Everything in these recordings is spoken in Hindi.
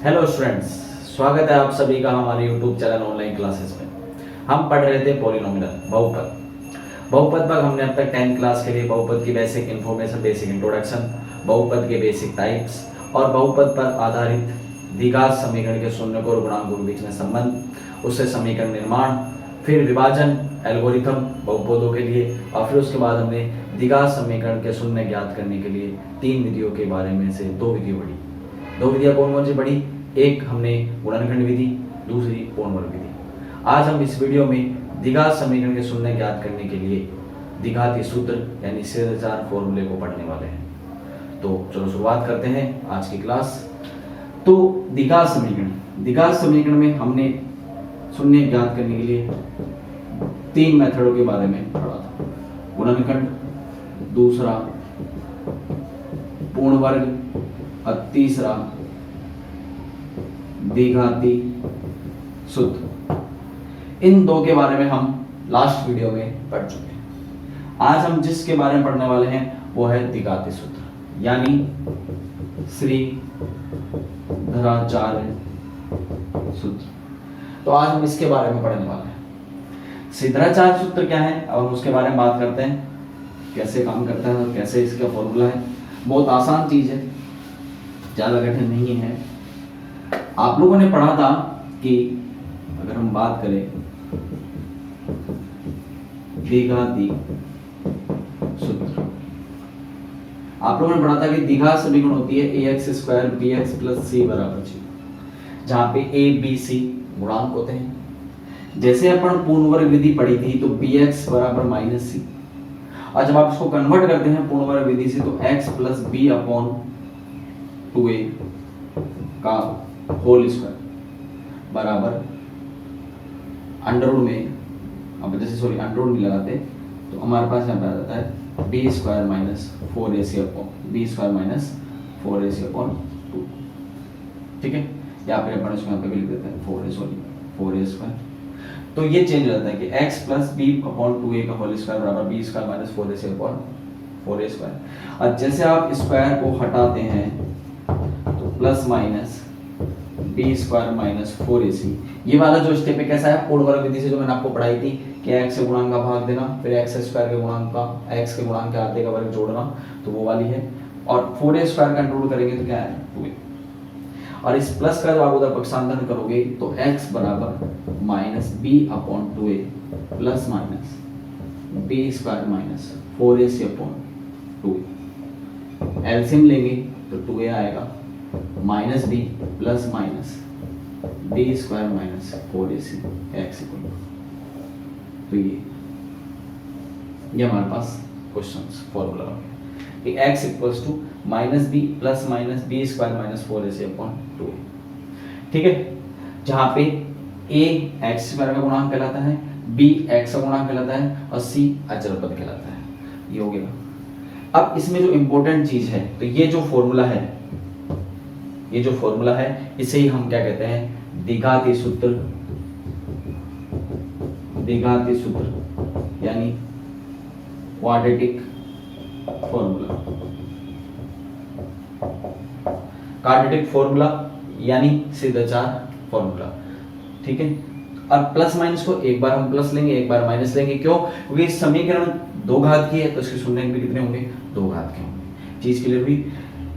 हेलो स्टूडेंट्स, स्वागत है आप सभी का हमारे यूट्यूब चैनल ऑनलाइन क्लासेस में। हम पढ़ रहे थे पॉलिनोमियल बहुपद। बहुपद पर हमने अब तक 10th क्लास के लिए बहुपद की बेसिक इन्फॉर्मेशन, बेसिक इंट्रोडक्शन, बहुपद के बेसिक टाइप्स और बहुपद पर आधारित द्विघात समीकरण के शून्य और गुणांकों के बीच में संबंध, उससे समीकरण निर्माण, फिर विभाजन एल्गोरिथम बहुपदों के लिए, और फिर उसके बाद हमने द्विघात समीकरण के शून्य ज्ञात करने के लिए 3 विधियों के बारे में से 2 विधियां पढ़ी। 2 विधियां कौन कौन सी पढ़ी? एक हमने गुणनखंड विधि, दूसरी पूर्णवर्ग विधि। आज हम इस वीडियो में द्विघात समीकरण के शून्य ज्ञात करने के लिए द्विघातीय सूत्र यानी सिद्धाचार फॉर्मूले को पढ़ने वाले हैं। तो चलो शुरुआत करते हैं आज की क्लास। तो द्विघात समीकरण में हमने शून्य ज्ञात करने के लिए 3 मेथडों के बारे में पढ़ा था। गुणनखंड, दूसरा पूर्ण वर्ग और तीसरा द्विघाती सूत्र। इन 2 के बारे में हम लास्ट वीडियो में पढ़ चुके हैं। आज हम जिसके बारे में पढ़ने वाले हैं वो है द्विघाती सूत्र यानी श्रीधराचार्य सूत्र। तो आज हम इसके बारे में पढ़ने वाले हैं। श्रीधराचार्य सूत्र क्या है, अब हम उसके बारे में बात करते हैं, कैसे काम करता है और कैसे इसका फॉर्मूला है। बहुत आसान चीज है, ज्यादा कठिन नहीं है। आप लोगों ने पढ़ा था कि अगर हम बात करें द्विघाती सूत्र, आप लोगों ने पढ़ा था कि द्विघात समीकरण होती है ax² bx + c = 0, जहां पे a b c गुणांक होते हैं। जैसे अपन पूर्ण वर्ग विधि पढ़ी थी तो bx = -c, और जब आप इसको कन्वर्ट करते हैं पूर्ण वर्ग विधि से तो x + b/2a का होल स्क्वायर बराबर अंडर रूट में, अब जैसे सॉरी अंडर रूट नहीं लगाते तो हमारे पास यहाँ पे आ जाता है b² - 4ac/2। ठीक है, या फिर अपन इसको यहाँ पे भी लिख देते हैं 4a²। तो ये चेंज हो जाता है कि x + b/2a का होल स्क्वायर बराबर b² - 4ac/4a²। और जैसे आप स्क्वायर को हटाते हैं तो प्लस माइनस b² - 4ac। ये वाला जो स्टेप है कैसा है? पूर्ण वर्ग विधि से जो मैंने आपको पढ़ाई थी कि x के गुणांक का भाग देना, फिर x² के गुणांक का x के गुणांक के आधे का वर्ग जोड़ना, तो वो वाली है। और 4a² का इंक्लूड करेंगे तो क्या है? 2a। और इस प्लस का जब आप उधर पक्षांतरण करोगे तो x बराबर -b/2a plus minus b² - 4ac/2a। LCM लेंगे तो 2a आएगा, -b plus minus b² - 4ac x = तो ये हमारे पास क्वेश्चंस फॉर्मूला कि x = -b plus minus b² - 4ac/2a। ठीक है, जहां पे a x² का गुणांक कहलाता है, b x का गुणांक कहलाता है और c अचर पद कहलाता है। ये हो गया। अब इसमें जो इंपॉर्टेंट चीज है, तो ये जो फॉर्मूला है, इसे ही हम क्या कहते हैं? द्विघाती सूत्र यानी क्वाड्रेटिक फॉर्मूला यानी सिद्धाचार फॉर्मूला। ठीक है, और प्लस माइनस को एक बार हम प्लस लेंगे, एक बार माइनस लेंगे। क्यों? क्योंकि समीकरण 2 घात की है तो इसके शून्य भी कितने होंगे? 2 घात के होंगे। चीज क्लियर हुई?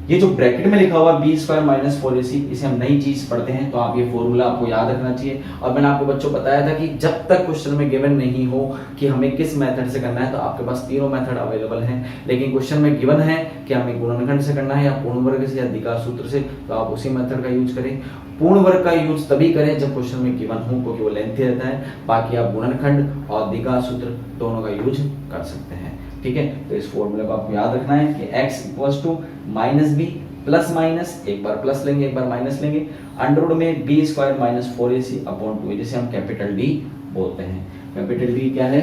ये जो ब्रैकेट में लिखा हुआ b² - 4ac, इसे हम नई चीज पढ़ते हैं तो आप ये फॉर्मूला आपको याद रखना चाहिए। और मैंने आपको बच्चों बताया था कि जब तक क्वेश्चन में गिवन नहीं हो कि हमें किस मेथड से करना है, तो आपके पास तीनों मेथड अवेलेबल हैं। लेकिन क्वेश्चन में गिवन है कि हमें गुणनखंड से करना है या पूर्ण वर्ग से या द्विघात सूत्र से, तो आप उसी मेथड का यूज करें। पूर्ण वर्ग का यूज तभी करें जब क्वेश्चन में गिवन हो, क्योंकि वो लेंथी रहता है। बाकी आप गुणनखंड और द्विघात सूत्र दोनों का यूज कर सकते हैं। ठीक है, तो इस फॉर्मूले को आपको याद रखना है कि x = -b प्लस माइनस, एक बार प्लस लेंगे एक बार माइनस लेंगे, अंडर रूट में b² - 4ac/2, जिसे हम कैपिटल D बोलते हैं। कैपिटल D क्या है?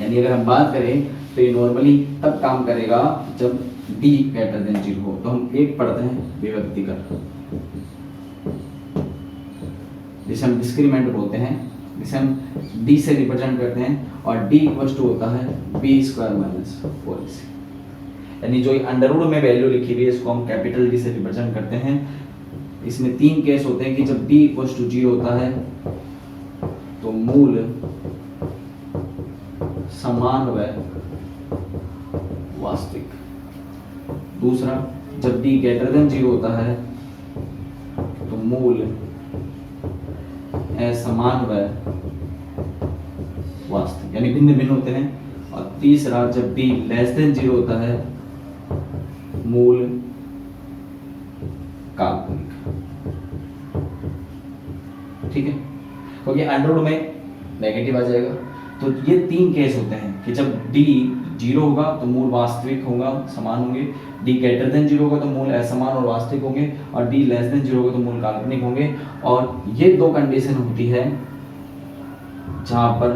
यानी अगर हम बात करें तो ये नॉर्मली तब काम करेगा जब d > 0 हो। तो हम एक पढ़ते हैं विभक्तिकर, जिसे हम डिस्क्रीमेंट बोलते हैं, जिसे हम d से रिप्रेजेंट करते हैं, और d होता है b² - 4ac। यानी जो अंडर रूट में वैल्यू लिखी हुई है इसको हम कैपिटल D से रिप्रेजेंट करते हैं। इसमें 3 केस होते हैं कि जब d इक्वल टू 0 होता है तो मूल समान व वास्तविक। दूसरा, जब d ग्रेटर देन 0 होता है तो मूल असमान व वास्तविक, यानी भिन्न भिन्न होते हैं। और तीसरा, जब d लेस देन 0 होता है मूल काल्पनिक। ठीक है, क्योंकि अंडरवुड में नेगेटिव आ जाएगा। तो ये 3 केस होते हैं कि जब d 0 होगा तो मूल वास्तविक होगा, समान होंगे, d ग्रेटर देन 0 होगा तो मूल असमान और वास्तविक होंगे, और d लेस देन 0 होगा तो मूल काल्पनिक होंगे। और ये 2 कंडीशन होती है जहां पर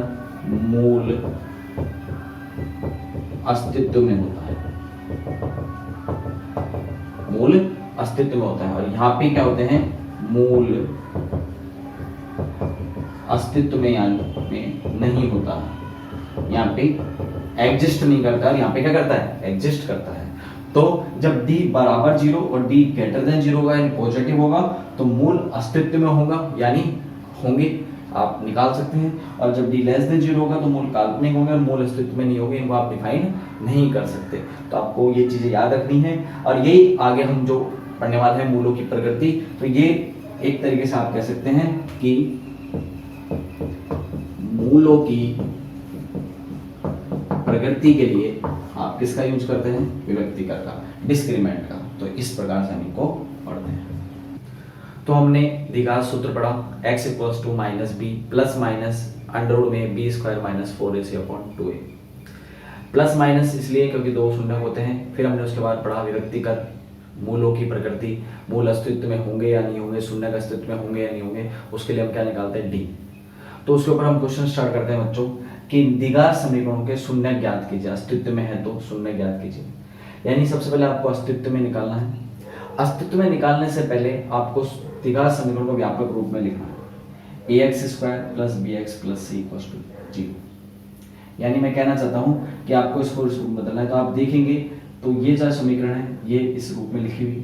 मूल अस्तित्व में होता है, मूल अस्तित्व में होता है। और यहाँ पे क्या होते हैं, मूल अस्तित्व में नहीं होता है, यहाँ पे एग्जिस्ट नहीं करता है, यहाँ पे क्या करता है, एग्जिस्ट करता है। तो जब d बराबर 0 और d ग्रेटर देन 0 होगा, यानी पॉजिटिव होगा, तो मूल अस्तित्व में होगा, यानी होंगे, आप निकाल सकते हैं। और जब d लेस देन 0 होगा तो मूल काल्पनिक होंगे और मूल अस्तित्व में नहीं होंगे, इनको आप डिफाइन नहीं कर सकते। तो आपको ये चीजें याद रखनी है। और यही आगे हम जो पढ़ने वाले हैं, मूलों की प्रकृति, तो ये एक तरीके से आप कह सकते हैं कि मूलों की प्रकृति के लिए आप किसका यूज करते हैं, विभक्तिकर का, डिस्क्रिमिनेंट का। तो इस प्रकार से हम इनको पढ़ते हैं। तो हमने द्विघात सूत्र पढ़ा, x equals to minus B plus minus under root में B square minus 4ac upon 2a। Plus minus इसलिए क्योंकि 2 शून्य होते हैं। फिर हमने उसके बाद पढ़ा विभक्तिकर, मूलों की प्रकृति, मूल अस्तित्व में होंगे या नहीं होंगे, शून्य का अस्तित्व में होंगे या नहीं होंगे, उसके लिए हम क्या निकालते हैं, डी। तो उसके ऊपर हम क्वेश्चन स्टार्ट करते हैं बच्चों कि द्विघात समीकरणों के शून्य ज्ञात कीजिए, अस्तित्व में है तो शून्य ज्ञात कीजिए। यानी सबसे पहले आपको अस्तित्व में निकालना है। अस्तित्व में निकालने से पहले आपको द्विघात समीकरण को व्यापक रूप में लिखना है, ax square plus bx plus c equals to 0। यानी मैं कहना चाहता हूँ कि आपको इसको इस रूप में बदलना है। तो आप देखेंगे तो ये जो समीकरण है ये इस रूप में लिखी हुई है,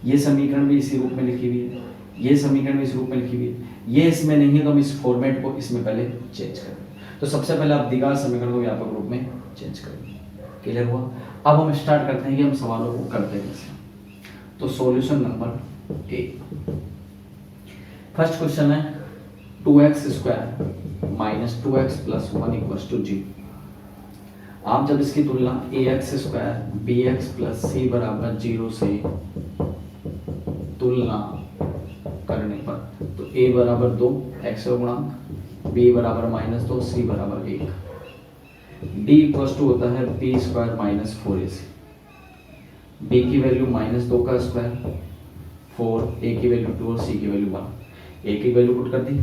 ये समीकरण भी इसी रूप में लिखी हुई है, ये समीकरण भी इस रूप में लिखी हुई है, ये इसमें नहीं है तो हम इस फॉर्मेट को इसमें पहले चेंज करेंगे। तो सबसे पहले आप द्विघात समीकरण को व्यापक रूप में चेंज करेंगे। क्लियर हुआ? अब हम स्टार्ट करते हैं कि हम सवालों को करते कैसे। तो solution number A, first question है 2x square minus 2x plus 1 equals to 0। आप जब इसकी तुलना ax square bx plus c बराबर 0 से तुलना करने पर तो a बराबर 2 x का गुणांक, b बराबर माइनस 2, c बराबर 1, d इक्वल्स टू होता है b square minus 4ac। b की वैल्यू माइनस 2 का स्क्वायर 4, a की वैल्यू 2 और c की वैल्यू 1। a की वैल्यू पुट कर दी।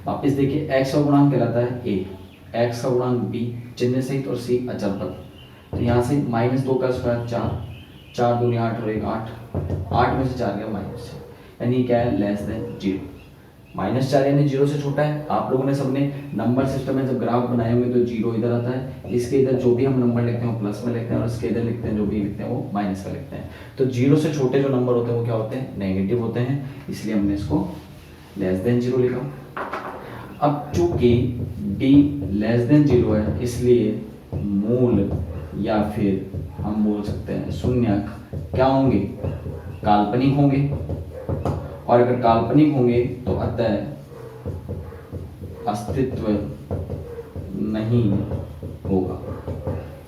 वापस देखिए x का गुणांक कहलाता है a, x का गुणांक b चिन्ह सहित और c अचर पद। तो यहाँ से माइनस 2 का स्क्वायर 4, 4 दूनी 8 और 1 8, 8 में से 4 गया माइनस 6, यानी क्या है, लेस देन 0। माइनस 4 यानी 0 से छोटा है। आप लोगों ने सबने नंबर सिस्टम में जब ग्राफ बनाए होंगे तो 0 इधर आता है, इसके इधर जो भी हम नंबर लिखते हैं वो प्लस में लिखते हैं और इसके इधर लिखते हैं जो भी लिखते हैं वो माइनस का लिखते हैं। तो 0 से छोटे जो नंबर होते हैं वो क्या होते हैं, नेगेटिव होते हैं, इसलिए हमने इसको लेस देन 0 लिखा। अब चूंकि d लेस देन 0 है इसलिए मूल या फिर हम बोल सकते हैं शून्यक क्या होंगे, काल्पनिक होंगे। और अगर काल्पनिक होंगे तो अतः अस्तित्व नहीं होगा।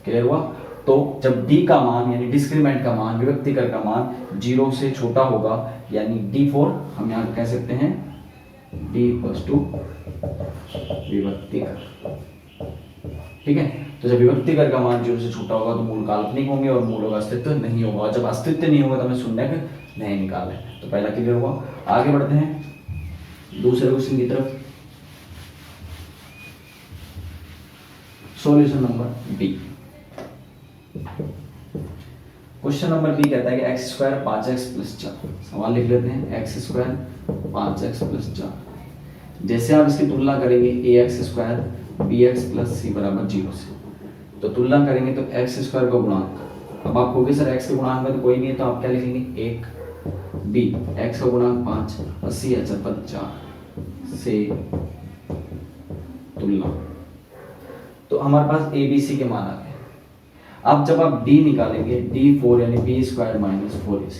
क्लियर हुआ? तो जब d का मान यानी डिस्क्रिमिनेंट का मान, विभक्तिकर का मान 0 से छोटा होगा, यानी d4 हम यहाँ कह सकते हैं d इक्वल्स टू विभक्तिकर। ठीक है, तो जब विभक्तिकर का मान 0 से छोटा होगा तो मूल काल्पनिक होंगे और मूलों का अस्तित्व नहीं होगा। और जब अस्तित्व नहीं होगा तो हमें शून्यक नहीं निकालना है। तो पहला क्लियर हुआ। आगे बढ़ते हैं दूसरे क्वेश्चन की तरफ। Solution number B, question number B कहता है कि एक्स स्क्वायर 5x प्लस 4। सवाल लिख लेते हैं, एक्स स्क्वायर 5x प्लस 4। जैसे आप इसकी तुलना करेंगे ax square bx plus c बराबर 0 से, तो तुलना करेंगे तो एक्स स्क्वायर का गुणांक, अब आप कहोगे सर एक्स के गुणांक में तो कोई नहीं है, तो आप क्या लिखेंगे 1, बी एक्स का गुणांक 5 और सी अचर पद 4 से तुलना। तो हमारे पास ए बी सी के मान आ गए। अब जब आप डी निकालेंगे, डी 4 यानी बी स्क्वायर माइनस 4ac,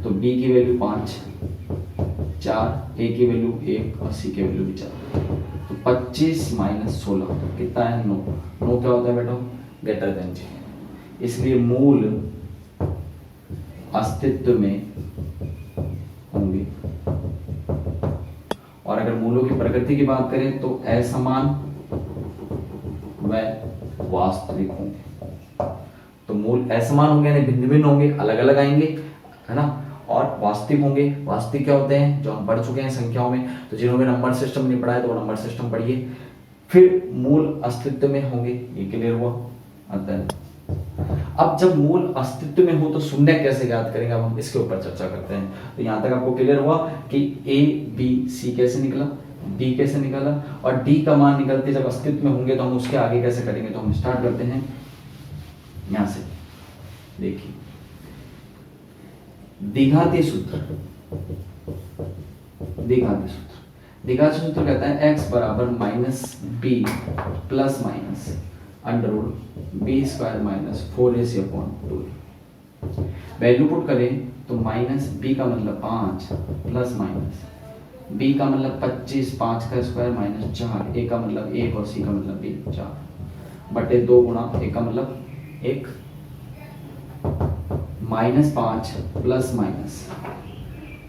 तो बी की वैल्यू 5, 4, ए की वैल्यू 1 और सी की वैल्यू भी 4। तो 25 माइनस 16 कितना है? 9। 9 क्या होता है बेटा? Greater than 0। इसलिए मूल अस्तित्व में होंगे। और अगर मूलों की प्रकृति की बात करें तो असमान व वास्तविक होंगे। तो मूल असमान होंगे यानी भिन्न भिन्न होंगे, अलग अलग आएंगे, है ना। और वास्तविक होंगे। वास्तविक क्या होते हैं? जो हम पढ़ चुके हैं संख्याओं में। तो जिन्होंने नंबर सिस्टम नहीं पढ़ा है तो वो नंबर सिस्टम पढ़िए। फिर मूल अस्तित्व में होंगे, ये क्लियर हुआ। अतः अब जब मूल अस्तित्व में हो तो शून्य कैसे ज्ञात करेंगे, अब हम इसके ऊपर चर्चा करते हैं। तो यहां तक आपको क्लियर हुआ कि ए बी सी कैसे निकला, डी कैसे निकला, और डी का मान निकलते जब अस्तित्व में होंगे तो हम उसके आगे कैसे करेंगे। तो हम स्टार्ट करते हैं यहां से। देखिए द्विघातीय सूत्र, द्विघातीय सूत्र कहता है x बराबर minus B plus minus under root B square minus 4ac upon 2। Value put करें तो माइनस बी का मतलब 5 प्लस माइनस बी का मतलब 25, 5 का स्क्वायर माइनस 4, ए का मतलब 1 और सी का मतलब भी 4 बटे 2 गुणा ए का मतलब 1 माइनस 5 प्लस माइनस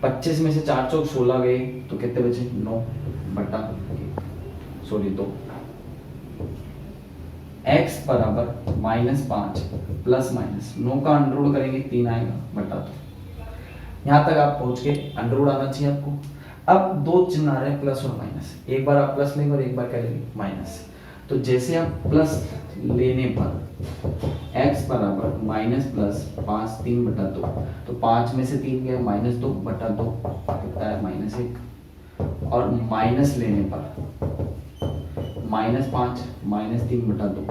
25 में से 4 चौक 16 गए तो कितने बचे? 9 बटा 2। x बराबर माइनस 5 प्लस माइनस 9 का अंडर रूट करेंगे 3 आएगा बटा 2। यहां तक आप पहुंच के अंडर रूट आना चाहिए आपको। अब दो चिन्ह आ रहे हैं प्लस और माइनस, एक बार आप प्लस लेंगे और एक बार क्या लेंगे? माइनस। तो जैसे आप प्लस लेने पर x बराबर माइनस प्लस 5 3 बटा 2, तो 5 में से 3 गया माइनस 2 बटा 2 कितना है? माइनस 1। और माइनस लेने पर माइनस 5 माइनस 3 बटा 2,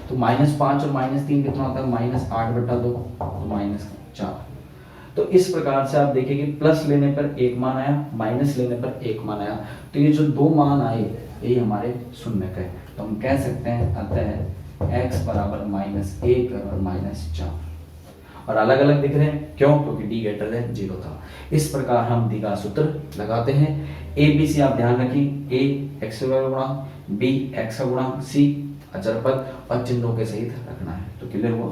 तो माइनस 5 और माइनस 3 कितना होता है? माइनस 8 बटा 2, तो माइनस 4। तो इस प्रकार से आप देखिए कि प्लस लेने पर एक मान आया, माइनस लेने पर एक मान आया। तो ये जो दो मान आए ये हमारे शून्य का है। तो हम कह सकते हैं अतः x बराबर माइनस 1 और माइनस 4 और अलग अलग दिख रहे हैं। क्यों? क्योंकि d ग्रेटर देन 0 था। इस प्रकार हम d का सूत्र लगाते हैं। a b c आप ध्यान रखिए, a x का गुणांक, b x का गुणांक, c अचर पद और चिन्हों के सहित रखना है। तो क्लियर हुआ।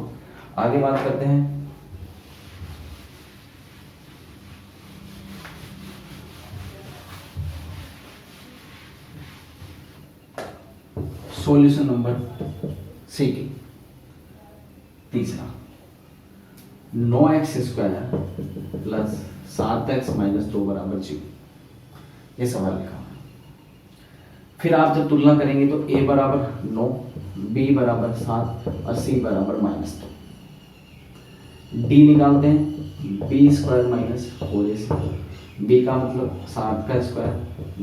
आगे बात करते हैं सॉल्यूशन नंबर सी की। तीसरा 9x square plus 7x minus 2 बराबर 0, ये सवाल लिखा है। फिर आप जब तुलना करेंगे तो a बराबर 9, b बराबर 7 और c बराबर माइनस 2। d निकालते हैं, b square minus 4ac, b का मतलब 7 का स्क्वायर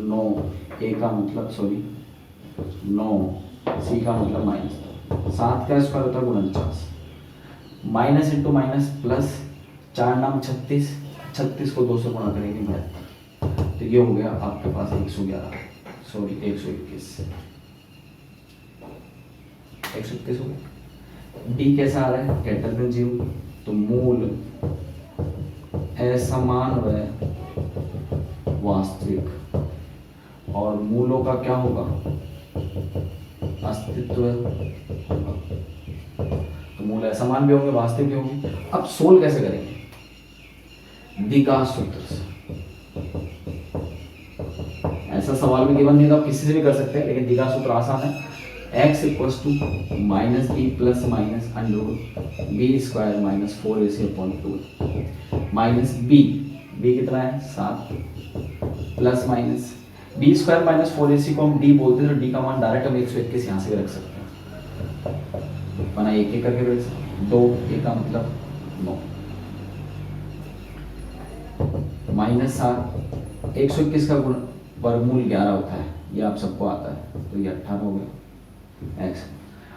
9, a का मतलब 9, सी का मतलब माइनस 7 का स्क्वायर होता है 49, माइनस इंटू माइनस प्लस 4 नाम 36, 36 को 2 से गुणा करेंगे 72। तो ये हो गया आपके पास 121 हो गया। डी कैसा आ रहा है? Greater than 0। तो मूल असमान व वास्तविक, और मूलों का क्या होगा? अस्तित्व। तो मूल असमान भी होंगे, वास्तविक भी होंगे। अब सोल्व कैसे करेंगे? द्विघात सूत्र से। ऐसा सवाल भी गिवन नहीं था, किसी से भी कर सकते हैं, लेकिन द्विघात सूत्र आसान है। x equals to minus B plus minus under root B square minus 4ac upon 2 minus B कितना है? 7 plus minus B square minus 4ac को हम d बोलते हैं, तो d का मान डायरेक्ट हम 121 यहाँ से भी रख सकते हैं, बना एक एक करके रख सकते हैं। 2 a का मतलब 9 माइनस 7, 121 का गुण वर्गमूल 11 होता है, ये आप सबको आता है, तो ये 18 हो गया x।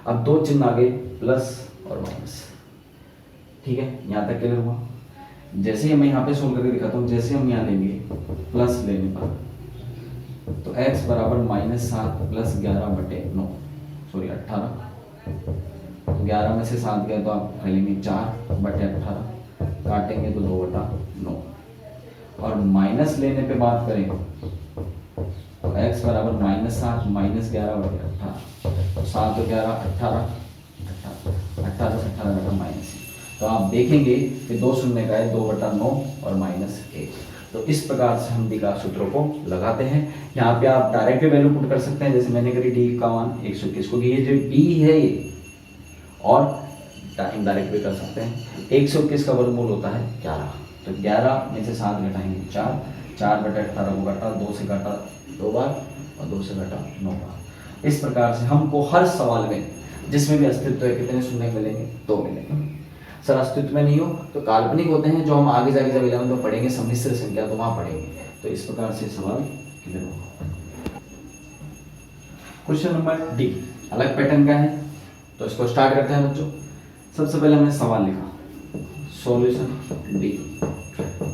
अब दो चिन्ह आगे प्लस और माइनस, ठीक है, यहाँ तक क्लियर हुआ। जैसे ही मैं यहाँ पे सोल्व करके दिखाता हूँ, जैसे हम यहाँ लेंगे प्लस लेने पर तो x बराबर -7 प्लस 11/9, सॉरी 18, तो 11 में से 7 गया तो आप लेंगे 4/18, काटेंगे तो 2/9, और माइनस लेने पे बात करें तो x बराबर -7 - 11/18, तो 7 तो 11 18 18 से 18 घटा -1, तो आप देखेंगे कि 2 शून्य का है 2/9 और -1। तो इस प्रकार से हम डी का सूत्रों को लगाते हैं। यहाँ पे आप डायरेक्ट वैल्यू पुट कर सकते हैं, जैसे मैंने करी डी का मान 121 को, ये जो डी है ये, और डायरेक्ट भी कर सकते हैं। 121 का वर्गमूल होता है 11, तो 11 में से 7 घटाएंगे 4, 4/18 को घटा 2 से घटा 2 बार और 2 से घटा 9 बार। इस प्रकार से हमको हर सवाल में जिसमें भी अस्तित्व है कितने शून्य मिलेंगे, 2 मिलेंगे। सर अस्तित्व में नहीं हो तो काल्पनिक होते हैं, जो हम आगे जाके जब 11 में पढ़ेंगे सम्मिश्र संख्या तो वहां पढ़ेंगे। तो इस प्रकार से सवाल क्लियर होगा। क्वेश्चन नंबर डी अलग पैटर्न का है, तो इसको स्टार्ट करते हैं बच्चों। सबसे पहले हमने सवाल लिखा, सॉल्यूशन डी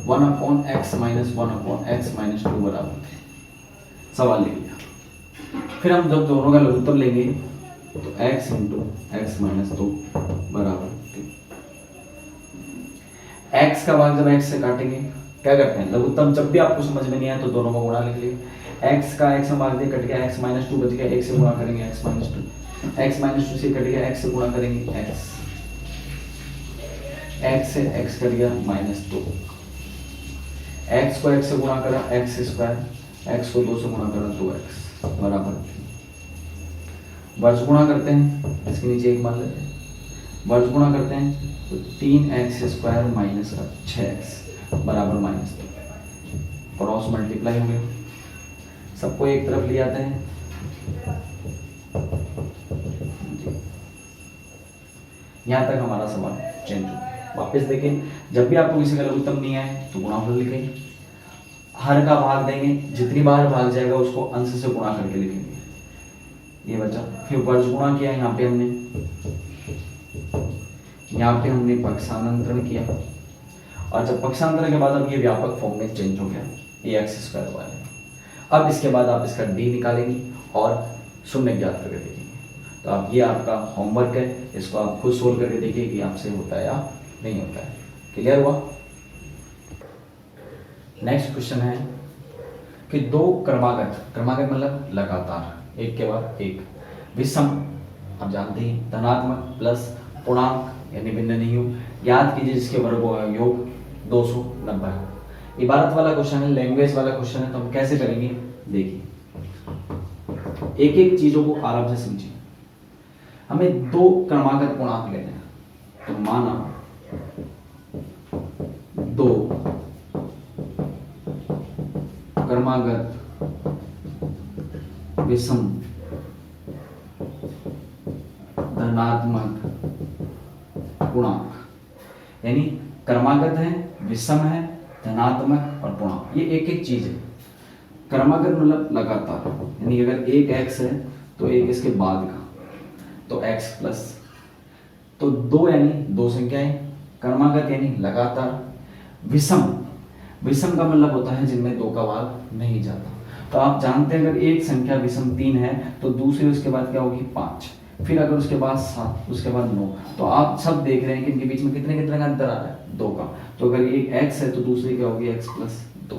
1/x - 1/x - 2 बराबर 3, सवाल लिख लिया। फिर हम जब दोनों का लघुत्तम लेंगे तो x × x - 2 बराबर 3। x का भाग जब x से काटेंगे क्या करते हैं, लघुत्तम जब भी आपको समझ में नहीं आया तो दोनों को गुणा लिख लिए। x का x में भाग दिया, कट गया, x - 2 बच गया, x से गुणा करेंगे x - 2, x - 2 से कट गया, x से गुणा करेंगे x से x कट गया -2, x को x से गुणा करा x², x को 2 से गुणा करा 2x बराबर 3। वर्ष गुणा करते हैं, इसके नीचे 1 मान लेते हैं, वर्ष गुणा करते हैं तो 3x² - 6x बराबर -2, क्रॉस मल्टीप्लाई हो गया, सबको एक तरफ ले आते हैं। यहां तक हमारा सवाल चेंज हो गया। वापस देखें, जब भी आपको किसी का लघुत्तम नहीं आए तो गुणाफल लिखेंगे, हर का भाग देंगे, जितनी बार भाग जाएगा उसको अंश से गुणा करके लिखेंगे, ये बचा। फिर वर्ष गुणा किया, यहाँ पे हमने पक्षांतरण किया, और जब पक्षांतरण के बाद अब ये व्यापक फॉर्म में चेंज हो गया ax² वाले। अब इसके बाद आप इसका डी निकालेंगे और शून्य ज्ञात करके देखेंगे। तो अब ये आपका होमवर्क है, इसको आप खुद सोल्व करके देखिए कि आपसे होता है या नहीं होता है। क्लियर हुआ? नेक्स्ट क्वेश्चन है कि दो क्रमागत मतलब लगातार एक के बाद एक विषम, आप जानते हैं धनात्मक प्लस पूर्णांक यानी भिन्न नहीं हो, याद कीजिए जिसके वर्ग का योग 290 हो। इबारत वाला क्वेश्चन है, लैंग्वेज वाला क्वेश्चन है, तो हम कैसे करेंगे देखिए, एक एक चीजों को आराम से समझिए। हमें दो क्रमागत पूर्णांक लेने हैं, तो माना दो क्रमागत विषम धनात्मक पूर्णांक, यानी क्रमागत है, विषम है, धनात्मक और पूर्णांक, ये एक एक चीज है। क्रमागत मतलब लगातार, यानी अगर एक x है तो एक इसके बाद का, तो x प्लस, तो दो यानी दो संख्याएं, क्रमागत यानी लगातार, विषम, विषम का मतलब होता है जिनमें दो का भाग नहीं जाता। तो आप जानते हैं अगर एक संख्या विषम 3 है तो दूसरी उसके बाद क्या होगी 5, फिर अगर उसके बाद 7, उसके बाद 9, तो आप सब देख रहे हैं कि इनके बीच में कितने कितने का अंतर आ रहा है, 2 का। तो अगर एक x है तो दूसरी क्या होगी x प्लस 2।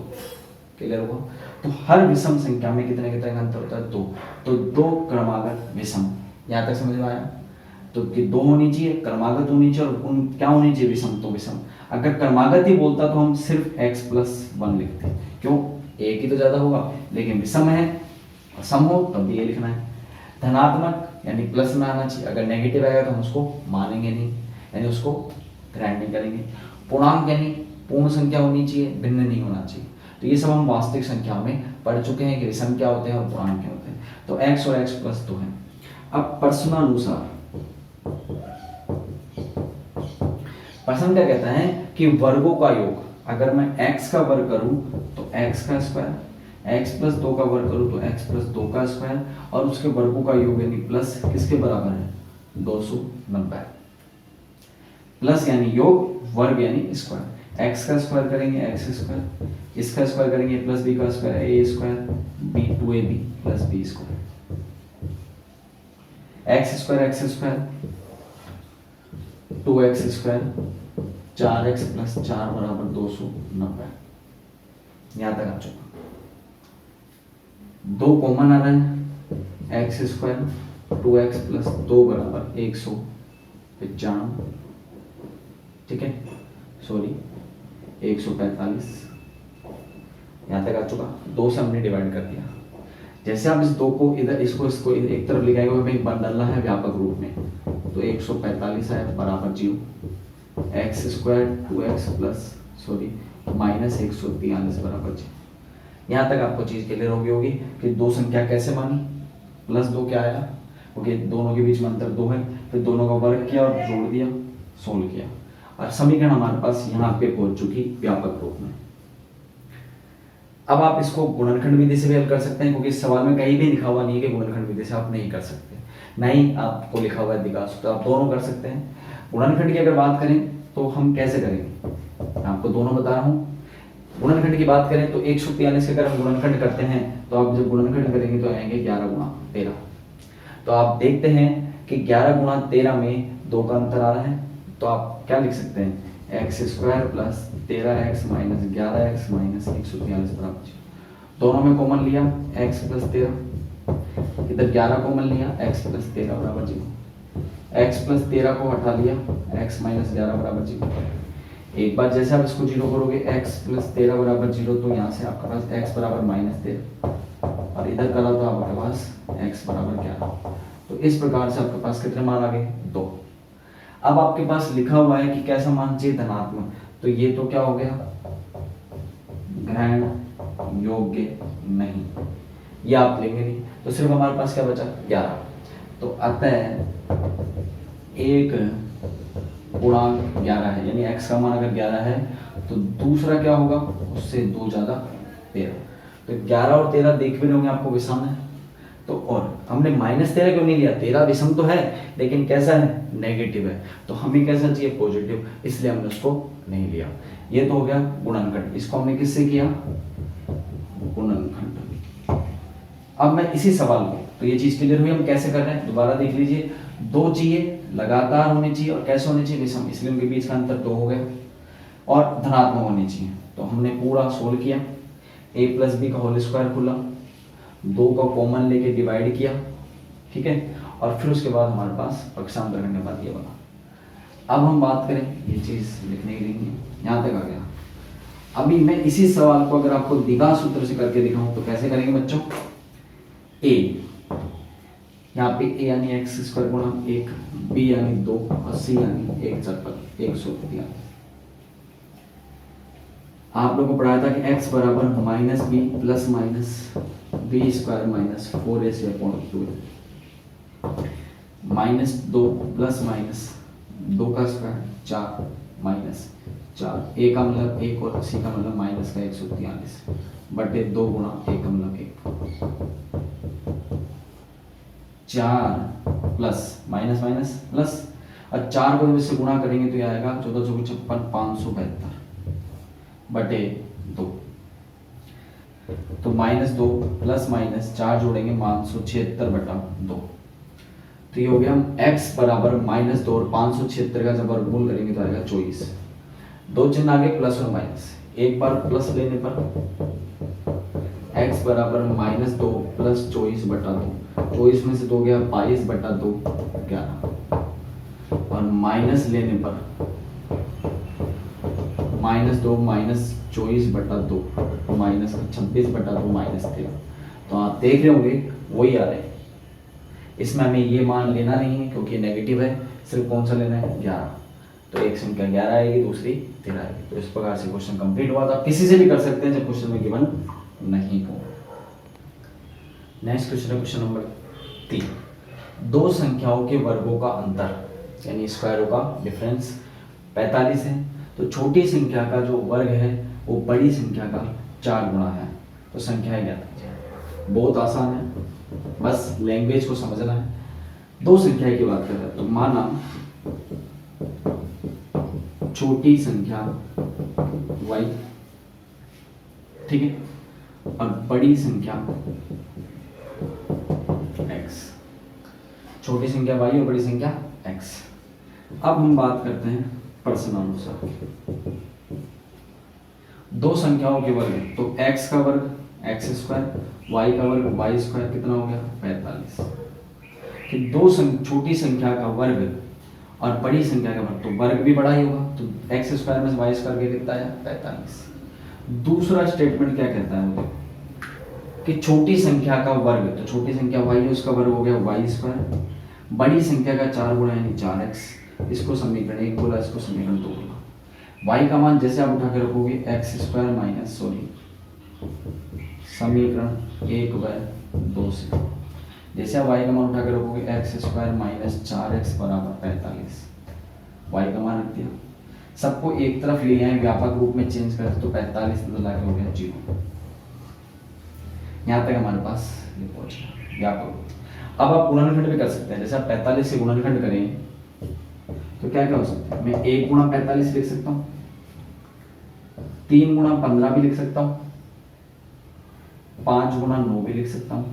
क्लियर हुआ? तो हर विषम संख्या में कितने कितने का अंतर होता है 2, तो दो क्रमागत विषम, यहाँ तक समझ में आया? तो कि दो होनी चाहिए, क्रमागत होनी चाहिए, और उन क्या होनी चाहिए विषम, तो विषम। अगर क्रमागत ही बोलता तो हम सिर्फ x प्लस 1 लिखते, क्यों, एक ही तो ज्यादा होगा, लेकिन विषम है, सम हो तब भी ये लिखना है। धनात्मक यानी प्लस में आना चाहिए, अगर नेगेटिव आएगा तो हम उसको मानेंगे नहीं, यानी उसको ग्रांड नहीं करेंगे। पूर्णांक यानी पूर्ण संख्या होनी चाहिए, भिन्न नहीं होना चाहिए। तो ये सब हम वास्तविक संख्या में पढ़ चुके हैं कि विषम क्या होते हैं और पूर्णांक क्या होते हैं। तो x और x प्लस 2 है। अब प्रश्नानुसार प्रश्न क्या कहता है कि वर्गों का योग, अगर मैं x का वर्ग करूं तो x का स्क्वायर, x प्लस 2 का वर्ग करूं तो x प्लस 2 का स्क्वायर, और उसके वर्गों का योग यानी प्लस किसके बराबर है 290। प्लस यानी योग, वर्ग यानी स्क्वायर, एक्स का स्क्वायर करेंगे एक्स स्क्वायर, इसका स्क्वायर करेंगे प्लस बी का square A square B 2ab plus B square, X square 2x square 4x plus 4 बराबर 290। यहां तक आ चुका। दो कॉमन आ रहे हैं, एक्स स्क्वायर 2x प्लस 2 बराबर 195, ठीक है, सॉरी 145। यहां तक आ चुका। 2 से हमने डिवाइड कर दिया। जैसे आप इस 2 को इधर इसको इधर एक तरफ लिखाएंगे, हमें बन डालना है व्यापक रूप में, तो 145 है बराबर 0, x square 2x plus sorry minus 143 बराबर 0। यहाँ तक आपको चीज क्लियर होगी कि दो संख्या कैसे मानी, प्लस 2 क्या आया, ओके, दोनों के बीच में अंतर 2 है, फिर दोनों का वर्ग किया और जोड़ दिया, सोल्व किया, और समीकरण हमारे पास यहाँ पे पहुंच चुकी व्यापक रूप में। अब आप इसको गुणनखंड विधि से भी हल कर सकते हैं, क्योंकि इस सवाल में कहीं भी लिखा हुआ नहीं है कि गुणनखंड विधि से आप नहीं कर सकते, नहीं आपको लिखा हुआ है विकास, तो आप दोनों कर सकते हैं। गुणनखंड की अगर बात करें तो हम कैसे करेंगे, आपको दोनों बता रहा हूँ। गुणनखंड की बात करें तो 143 के अगर हम गुणनखंड करते हैं तो आप जब गुणनखंड करेंगे तो आएंगे 11 गुणा 13। तो आप देखते हैं कि 11 गुणा 13 में 2 का अंतर आ रहा है, तो आप क्या लिख सकते हैं, x square plus 13x minus 11x minus 143 बराबर 0। दोनों में कॉमन लिया x प्लस 13, इधर 11 कॉमन लिया x प्लस 13 बराबर 0, x प्लस 13 को हटा लिया x माइनस 11 बराबर 0। एक बार जैसे आप इसको 0 करोगे x प्लस 13 बराबर 0, तो यहाँ से आपके पास x बराबर माइनस 13, और इधर करा तो आपके पास x बराबर 11। तो इस प्रकार से आपके पास कितने मान आ गए, 2। अब आपके पास लिखा हुआ है कि कैसा मान चाहिए, धनात्मक, तो ये तो क्या हो गया, ग्रहण योग्य नहीं, ये आप लेंगे नहीं, तो सिर्फ हमारे पास क्या बचा, 11। तो अतः 1 गुणांक 11 है, यानी x का मान अगर 11 है तो दूसरा क्या होगा, उससे 2 ज्यादा 13। तो 11 और 13 देख भी रहे होंगे आपको विषम है, तो और हमने माइनस 13 क्यों नहीं लिया, 13 विषम तो है लेकिन कैसा है, नेगेटिव है, तो हमें कैसा चाहिए, पॉजिटिव, इसलिए हमने उसको नहीं लिया। ये तो हो गया गुणनखंड, इसको हमने किससे किया, गुणनखंड। अब मैं इसी सवाल को, तो ये चीज क्लियर हुई, हम कैसे कर रहे हैं दोबारा देख लीजिए। 2 चाहिए, लगातार होने चाहिए, और कैसे होने चाहिए, विषम, इसलिए उनके बीच का अंतर 2 हो गया, और धनात्मक होने चाहिए। तो हमने पूरा सोल्व किया, a प्लस बी का होल स्क्वायर खुला, 2 का कॉमन लेके डिवाइड किया, ठीक है, और फिर उसके बाद हमारे पास पक्षांतर करने के बाद ये बना। अब हम बात करें, ये चीज लिखने की नहीं है, यहाँ तक आ गया। अभी मैं इसी सवाल को अगर आपको द्विघात सूत्र से करके दिखाऊं तो कैसे करेंगे बच्चों, a यहाँ पे a यानी एक्स स्क्वायर गुणा 1, b यानी 2 और c यानी 143। आप लोगों को पढ़ाया था कि x बराबर minus B plus minus B square minus 4ac upon Q, minus 2 plus minus 2 का स्क्वायर 4 माइनस 4, a का मतलब 1 और c का मतलब माइनस का 143 बटे 2 गुणा a का मतलब 1, 4 प्लस माइनस माइनस प्लस, और 4 को जब इससे गुणा करेंगे तो ये आएगा 14 चौके 56 572 बटे 2, तो माइनस 2 प्लस माइनस 4 जोड़ेंगे 576 बटा 2। तो ये हो गया, हम x बराबर माइनस 2 और 576 का जब वर्गमूल करेंगे तो आएगा 24। 2 चिन्ह आगे प्लस और माइनस, एक बार प्लस लेने पर x बराबर माइनस 2 प्लस 24 बटा 2, 24 में से 2 गया 22 बटा 2 11, और माइनस लेने पर माइनस 2 माइनस 24 बटा 2 माइनस 26 बटा 2 माइनस 13। तो आप देख रहे होंगे वही आ रहे हैं, इसमें हमें ये मान लेना नहीं है क्योंकि नेगेटिव है, सिर्फ कौन सा लेना है, 11। तो एक संख्या 11 आएगी, दूसरी 13 आएगी। तो इस प्रकार से क्वेश्चन कंप्लीट हुआ था। आप किसी से भी कर सकते हैं जब क्वेश्चन में गिवन नहीं हो। नेक्स्ट क्वेश्चन है क्वेश्चन नंबर 3। दो संख्याओं के वर्गों का अंतर यानी स्क्वायरों का डिफरेंस 45 है, तो छोटी संख्या का जो वर्ग है वो बड़ी संख्या का 4 गुना है। तो संख्याएं ज्ञात कीजिए। बहुत आसान है, बस लैंग्वेज को समझना है। दो संख्या की बात कर रहे हैं तो माना छोटी संख्या y, ठीक है, और बड़ी संख्या x। छोटी संख्या y और बड़ी संख्या x। अब हम बात करते हैं प्रश्नानुसार। दो संख्याओं के वर्ग, तो x का वर्ग x स्क्वायर, y का वर्ग y स्क्वायर, कितना हो गया 45। कि दो छोटी संख्या का वर्ग और बड़ी संख्या का वर्ग, तो वर्ग भी बड़ा ही होगा, तो x स्क्वायर में y स्क्वायर के कितना है 45। दूसरा स्टेटमेंट क्या कहता है मुझे कि छोटी संख्या का वर्ग, तो छोटी संख्या y है उसका वर्ग हो गया y स्क्वायर, बड़ी संख्या का 4 गुणा यानी 4x। इसको समीकरण 1 बोला, इसको समीकरण 2 बोला। y का मान जैसे आप उठा के रखोगे x स्क्वायर माइनस समीकरण 1/2 से, जैसे आप y का मान उठा के रखोगे x स्क्वायर माइनस 4x बराबर 45। y का मान रख दिया, सबको एक तरफ ले आए, व्यापक रूप में चेंज करते तो 45 बदला के हो गया 0। यहाँ तक हमारे पास ये पहुंच गया व्यापक। अब आप गुणनखंड भी कर सकते हैं, जैसे आप 45 से गुणनखंड करें तो क्या क्या हो सकता है, मैं 1 गुणा 45 लिख सकता हूँ, 3 गुणा 15 भी लिख सकता हूँ, 5 गुणा 9 भी लिख सकता हूँ।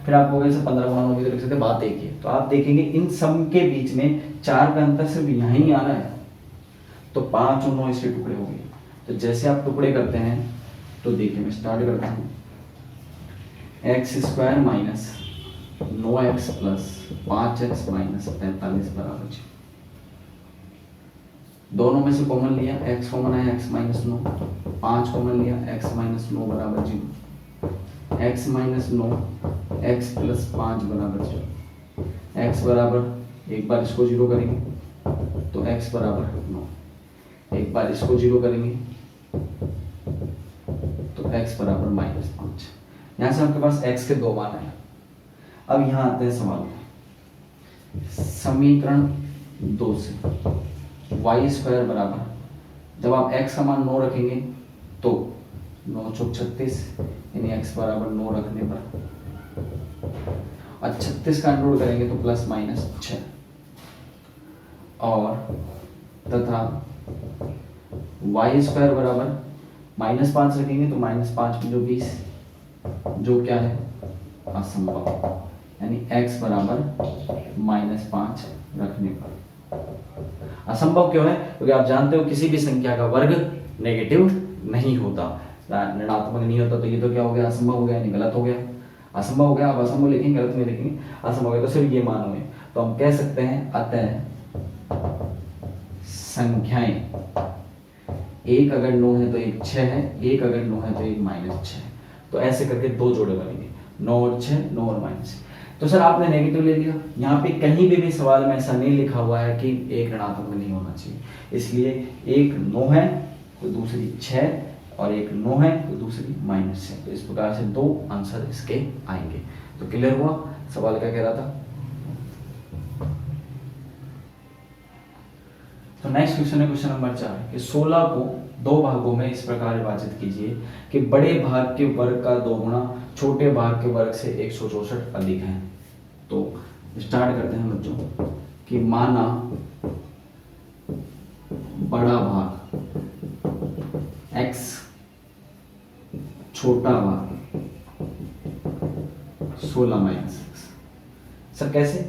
फिर आप बोले 15 गुणा 9 भी लिख सकते हैं, बात एक ही है। तो आप देखेंगे इन सब के बीच में 4 का अंतर सिर्फ यहीं आ रहा है, तो 5 और 9 इसके टुकड़े हो गए। तो जैसे आप टुकड़े करते हैं तो देखिए मैं स्टार्ट करता हूँ, x square minus 9x plus 5x minus 45 बराबर 0। दोनों में से कॉमन लिया, x कॉमन आया x माइनस 9, 5 कॉमन लिया x माइनस 9 बराबर 0, x माइनस 9 x प्लस 5 बराबर 0। x बराबर, एक बार इसको 0 करेंगे तो x बराबर 9, एक बार इसको 0 करेंगे तो x बराबर माइनस 5। यहाँ से आपके पास x के 2 मान आए। अब यहाँ आते हैं सवाल, समीकरण 2 से y स्क्वायर बराबर, जब आप x का मान 9 रखेंगे तो 9 चौक 36 यानी x बराबर 9 रखने पर, और 36 का अंडर करेंगे तो प्लस माइनस 6, और तथा y स्क्वायर बराबर -5 रखेंगे तो -5 में जो 20, जो क्या है असंभव, यानी x बराबर -5 रखने पर। असंभव क्यों है, क्योंकि आप जानते हो किसी भी संख्या का वर्ग नेगेटिव नहीं होता, ऋणात्मक नहीं होता, तो ये तो क्या हो गया असंभव हो गया, यानी गलत हो गया। असंभव हो गया, आप असंभव लिखेंगे, गलत नहीं लिखेंगे, असंभव हो गया तो सिर्फ ये मान हुए। तो हम कह सकते हैं अतः संख्याएं, एक अगर 9 है तो एक 6 है, एक अगर 9 है तो एक -6 है। तो ऐसे करके 2 जोड़े बनेंगे, 9 और 6, 9 और -6। तो सर आपने नेगेटिव ले लिया, यहाँ पे कहीं भी सवाल में ऐसा नहीं लिखा हुआ है कि एक ऋणात्मक नहीं होना चाहिए, इसलिए एक 9 है तो दूसरी 6 और एक 9 है तो दूसरी -6। तो इस प्रकार से 2 आंसर इसके आएंगे। तो क्लियर हुआ सवाल क्या कह रहा था। तो नेक्स्ट क्वेश्चन है क्वेश्चन नंबर 4 कि 16 को 2 भागों में इस प्रकार विभाजित कीजिए कि बड़े भाग के वर्ग का 2 गुना छोटे भाग के वर्ग से 164 अधिक है। तो स्टार्ट करते हैं बच्चों कि माना बड़ा भाग x, छोटा भाग 16 माइनस x। सर कैसे,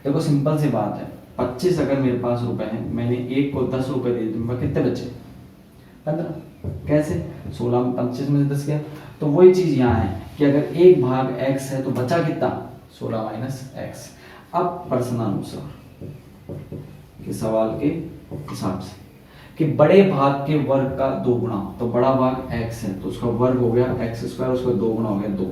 देखो सिंपल सी बात है, 25 अगर मेरे पास रुपए हैं, मैंने एक को 10 रुपए दे दिए, कितने बचे 15। कैसे, 16 में 25 में से 10 गया। तो वही चीज यहाँ है कि अगर एक भाग x है तो बचा कितना 16 माइनस x। अब प्रश्नानुसार के सवाल के हिसाब से कि बड़े भाग के वर्ग का 2 गुना, तो बड़ा भाग x है तो उसका वर्ग हो गया x स्क्वायर, उसका 2 गुना हो गया 2।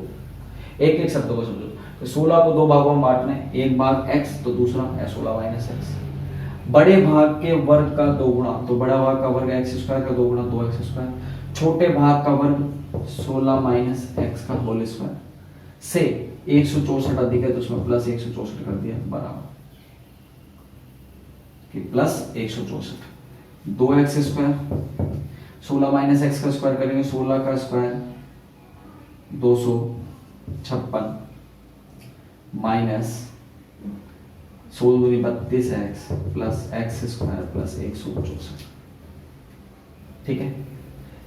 एक एक शब्दों को समझो, तो 16 को 2 भागों में बांटना है, एक भाग x तो दूसरा 16 माइनस x। बड़े भाग के वर्ग का 2 गुना, तो बड़ा भाग का वर्ग x स्क्वायर का 2 गुना 2x स्क्वायर, छोटे भाग का वर्ग 16 माइनस x का होल स्क्वायर से 164 अधिक है तो उसमें प्लस 164 कर दिया बराबर कि plus 164, 2x square 16 minus x का स्क्वायर करेंगे 16 का स्क्वायर 256 माइनस 16 दूनी 32x plus x square plus 164। ठीक है,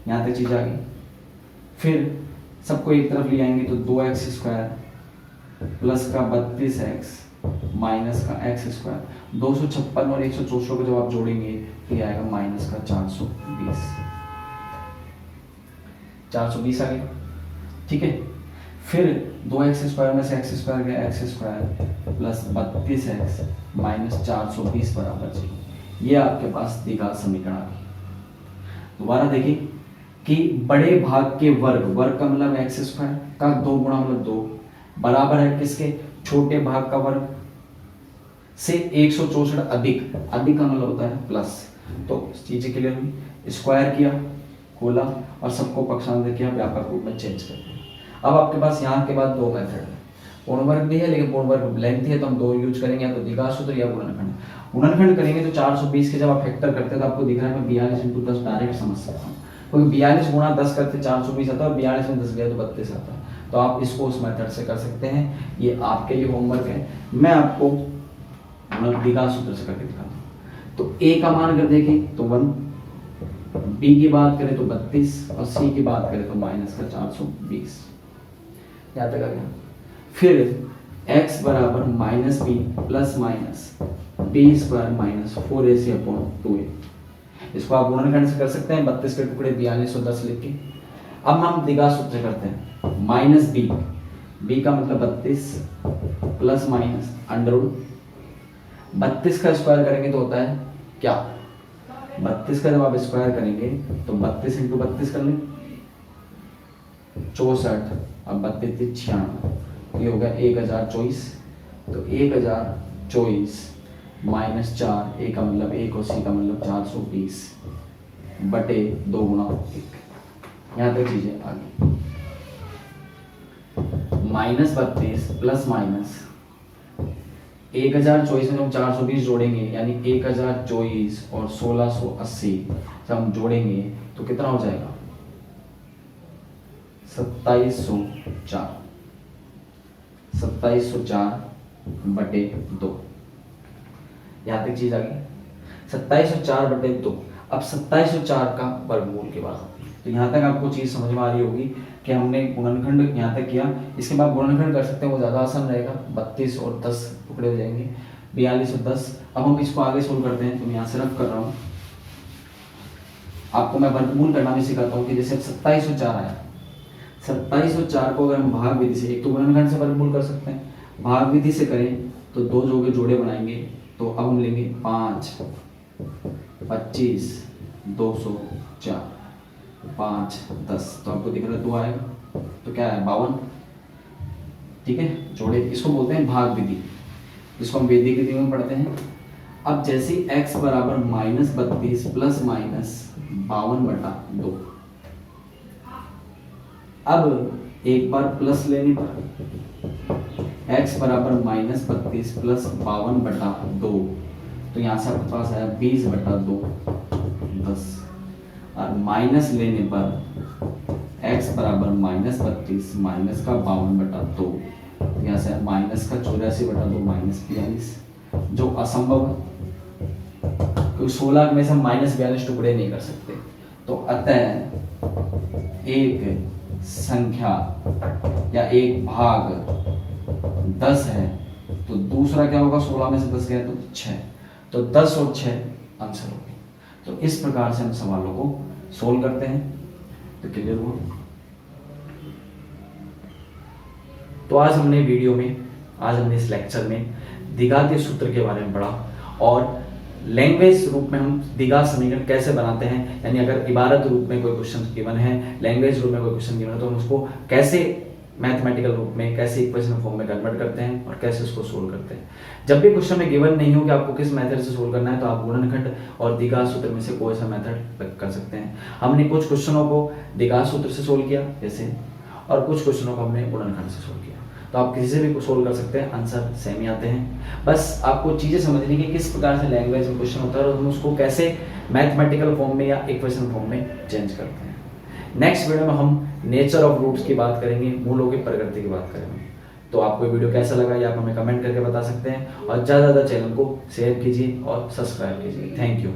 यहाँ तक चीज आ गई। फिर सबको एक तरफ ले आएंगे तो 2x स्क्वायर प्लस का 32x माइनस का एक्स स्क्वायर, 256 और 164 को जब आप जोड़ेंगे तो ये आएगा माइनस का 420। 420 आ गया। ठीक है, फिर 2x स्क्वायर में से एक्स स्क्वायर गया, x square plus 32x minus 420 बराबर 0। ये आपके पास द्विघात समीकरण आ गई। दोबारा देखिए कि बड़े भाग के वर्ग, वर्ग का मतलब एक्स स्क्वायर का 2 गुणा मतलब 2 बराबर है किसके, छोटे भाग का वर्ग से 164 अधिक, अधिक का मतलब होता है प्लस। तो चीजें क्लियर हुई, स्क्वायर किया, खोला और सबको पक्षांतर किया, व्यापक रूप में चेंज कर दिया। अब आपके पास यहाँ के बाद 2 मेथड है, पूर्ण वर्ग भी है लेकिन पूर्ण वर्ग लेंथ है तो हम 2 यूज करेंगे, या तो द्विघात सूत्र या गुणनखंड। गुणनखंड करेंगे तो 420 के जब आप फैक्टर करते हैं तो आपको दिख रहा है मैं 42 × 10 डायरेक्ट समझ सकता हूँ, क्योंकि 42 गुणा 10 करते 420 आता है और 42 में 10 गया तो 32 आता है। तो आप इसको उस मेथड से कर सकते हैं, ये आपके लिए होमवर्क है। मैं आपको द्विघात सूत्र से करके दिखाता हूँ। तो a का मान अगर देखें तो 1, b की बात करें तो 32 और c की बात करें तो माइनस का 420। यहाँ तक आ गया। फिर x बराबर minus B plus minus B square minus 4ac/2a। इसको आप गुणनखंड से कर सकते हैं, 32 के टुकड़े 42 और 10 लिख के। अब हम द्विघात सूत्र करते हैं, माइनस बी, बी का मतलब 32 प्लस माइनस अंडर रूट 32 का स्क्वायर करेंगे तो होता है क्या, 32 का जब आप स्क्वायर करेंगे तो 32 × 32 कर लें 64, अब 32 96, ये हो गया 1024। तो 1024 माइनस 4, ए का मतलब 1 और सी का मतलब 420 बटे 2 गुणा 1। यहाँ तक चीजें आ गई। माइनस 32 प्लस माइनस 1024 में हम 420 जोड़ेंगे यानी 1024 और 1680 जब हम जोड़ेंगे तो कितना हो जाएगा 2704, 2704 बटे 2। यहाँ तक चीज आ गई, 2704 बटे 2। अब 2704 का वर्गमूल के बाद तो यहाँ तक आपको चीज समझ में आ रही होगी कि हमने गुणनखंड यहाँ तक किया। इसके बाद गुणनखंड कर सकते हैं, वो ज्यादा आसान रहेगा। 32 और 10 टुकड़े हो जाएंगे, 42 और 10। अब हम इसको आगे सोल्व करते हैं, तो मैं यहाँ से रफ कर रहा हूँ, आपको मैं वर्गमूल करना भी सिखाता हूँ कि जैसे 2704 आया, 2704 को अगर हम भाग विधि से, एक तो गुणनखंड से वर्गमूल कर सकते हैं, भाग विधि से करें तो 2 जोड़े बनाएंगे। तो अब हम लेंगे 5, 25, 204, 5, 10, तो आपको दिख रहा है 2 आएगा, तो क्या है 52। ठीक है, जोड़े, इसको बोलते हैं भाग विधि, जिसको हम वैदिक विधि में पढ़ते हैं। अब जैसे x बराबर -32 प्लस माइनस 52/2, अब एक बार प्लस लेने पर x बराबर -32 प्लस 52/2, तो यहाँ से आपके पास आया 20/2 10, और माइनस लेने पर x बराबर -32 माइनस का 52/2, यहाँ से माइनस का 84/2 -42, जो असंभव है क्योंकि 16 में से हम -42 टुकड़े नहीं कर सकते। तो अतः एक संख्या या एक भाग 10 है तो दूसरा क्या होगा, 16 में से 10 गया तो 6, तो 10 और 6 आंसर हो गए। तो इस प्रकार से हम सवालों को सोल्व करते हैं। तो क्लियर हुआ। तो आज हमने वीडियो में, आज हमने इस लेक्चर में द्विघातीय सूत्र के बारे में पढ़ा और लैंग्वेज रूप में हम द्विघात समीकरण कैसे बनाते हैं, यानी अगर इबारत रूप में कोई क्वेश्चन गिवन है, लैंग्वेज रूप में कोई क्वेश्चन गिवन है, तो हम उसको कैसे मैथमेटिकल रूप में, कैसे इक्वेशन फॉर्म में कन्वर्ट करते हैं और कैसे उसको सोल्व करते हैं। जब भी क्वेश्चन में गिवन नहीं हो कि आपको किस मेथड से सोल्व करना है, तो आप गुणनखंड और द्विघात सूत्र में से कोई सा मेथड कर सकते हैं। हमने कुछ क्वेश्चनों को द्विघात सूत्र से सोल्व किया जैसे, और कुछ क्वेश्चनों को हमने गुणनखंड से सोल्व किया। तो आप किसी से भी सोल्व कर सकते हैं, आंसर सेम ही आते हैं। बस आपको चीजें समझनी कि किस प्रकार से लैंग्वेज में क्वेश्चन होता है और हम उसको कैसे मैथमेटिकल फॉर्म में या इक्वेशन फॉर्म में चेंज करते हैं। नेक्स्ट वीडियो में हम नेचर ऑफ रूट्स की बात करेंगे, मूलों की प्रकृति की बात करेंगे। तो आपको ये वीडियो कैसा लगा ये आप हमें कमेंट करके बता सकते हैं, और ज़्यादा से ज़्यादा चैनल को शेयर कीजिए और सब्सक्राइब कीजिए। Thank you.